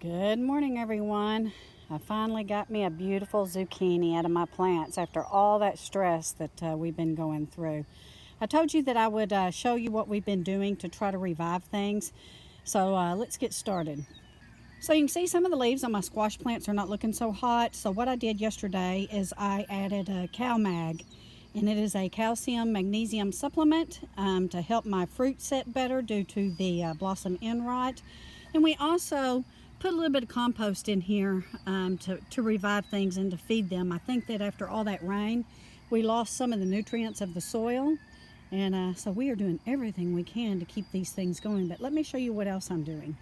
Good morning, everyone. I finally got me a beautiful zucchini out of my plants after all that stress that we've been going through. I told you that I would show you what we've been doing to try to revive things. So let's get started. So you can see some of the leaves on my squash plants are not looking so hot. So what I did yesterday is I added a cow mag, and it is a calcium magnesium supplement to help my fruit set better due to the blossom end rot. And we also put a little bit of compost in here to revive things and to feed them. I think that after all that rain, we lost some of the nutrients of the soil. And so we are doing everything we can to keep these things going. But let me show you what else I'm doing.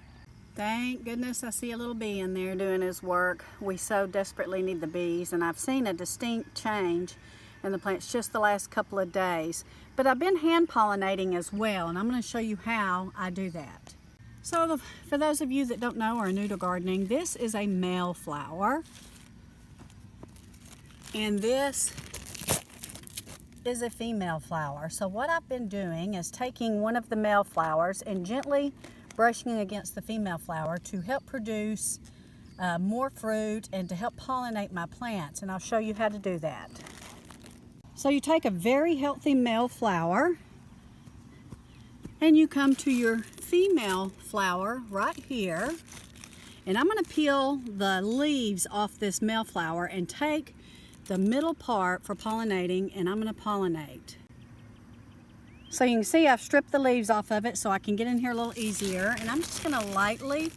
Thank goodness I see a little bee in there doing his work. We so desperately need the bees, and I've seen a distinct change in the plants just the last couple of days. But I've been hand pollinating as well, and I'm going to show you how I do that. So for those of you that don't know or are new to gardening, this is a male flower, and this is a female flower. So what I've been doing is taking one of the male flowers and gently brushing against the female flower to help produce more fruit and to help pollinate my plants, and I'll show you how to do that. So you take a very healthy male flower and you come to your female flower right here, and I'm going to peel the leaves off this male flower and take the middle part for pollinating, and I'm going to pollinate. So you can see I've stripped the leaves off of it so I can get in here a little easier, and I'm just going to lightly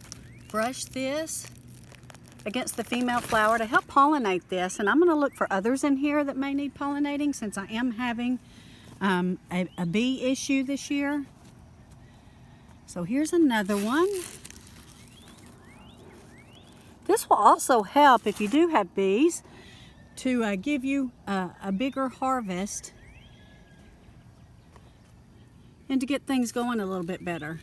brush this against the female flower to help pollinate this. And I'm going to look for others in here that may need pollinating, since I am having a bee issue this year. So here's another one. This will also help if you do have bees to give you a bigger harvest and to get things going a little bit better.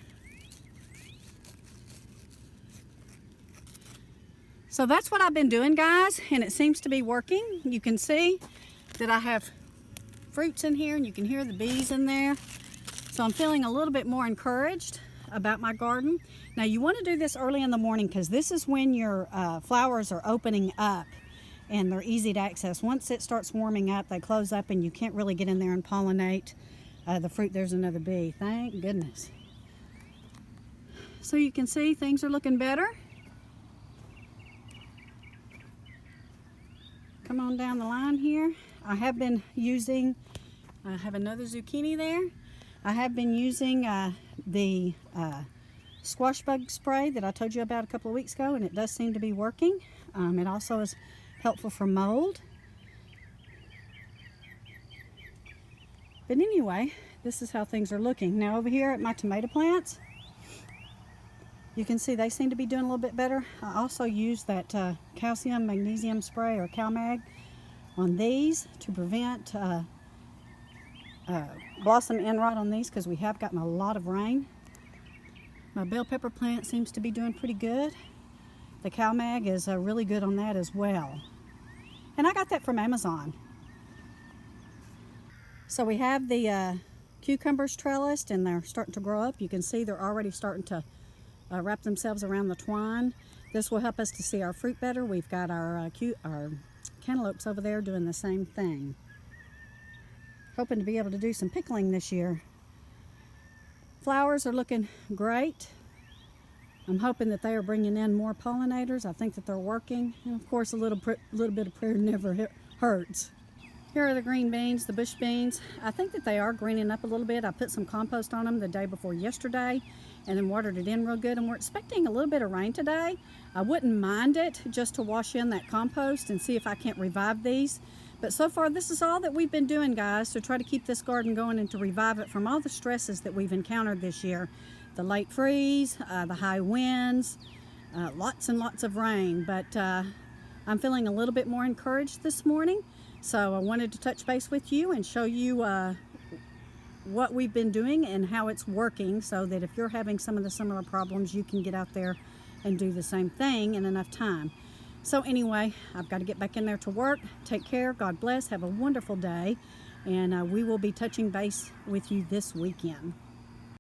So that's what I've been doing, guys, and it seems to be working. You can see that I have fruits in here, and you can hear the bees in there. So I'm feeling a little bit more encouraged about my garden. Now you want to do this early in the morning, because this is when your flowers are opening up and they're easy to access. Once it starts warming up, they close up and you can't really get in there and pollinate the fruit. There's another bee, thank goodness. So you can see things are looking better. Come on down the line here. I have been using, I have another zucchini there. I have been using the squash bug spray that I told you about a couple of weeks ago, and it does seem to be working. It also is helpful for mold. But anyway, this is how things are looking. Now over here at my tomato plants, you can see they seem to be doing a little bit better. I also use that calcium magnesium spray, or CalMag, on these to prevent blossom end rot on these, because we have gotten a lot of rain. My bell pepper plant seems to be doing pretty good. The CalMag is really good on that as well. And I got that from Amazon. So we have the cucumbers trellised, and they're starting to grow up. You can see they're already starting to wrap themselves around the twine. This will help us to see our fruit better. We've got our cantaloupes over there doing the same thing. Hoping to be able to do some pickling this year. Flowers are looking great. I'm hoping that they are bringing in more pollinators. I think that they're working. And of course, a little bit of prayer never hurts. Here are the green beans, the bush beans. I think that they are greening up a little bit. I put some compost on them the day before yesterday and then watered it in real good. And we're expecting a little bit of rain today. I wouldn't mind it just to wash in that compost and see if I can't revive these. But so far, this is all that we've been doing, guys, to try to keep this garden going and to revive it from all the stresses that we've encountered this year. The late freeze, the high winds, lots and lots of rain. But I'm feeling a little bit more encouraged this morning. So I wanted to touch base with you and show you what we've been doing and how it's working, so that if you're having some of the similar problems, you can get out there and do the same thing in enough time. So anyway, I've got to get back in there to work. Take care. God bless. Have a wonderful day. And we will be touching base with you this weekend.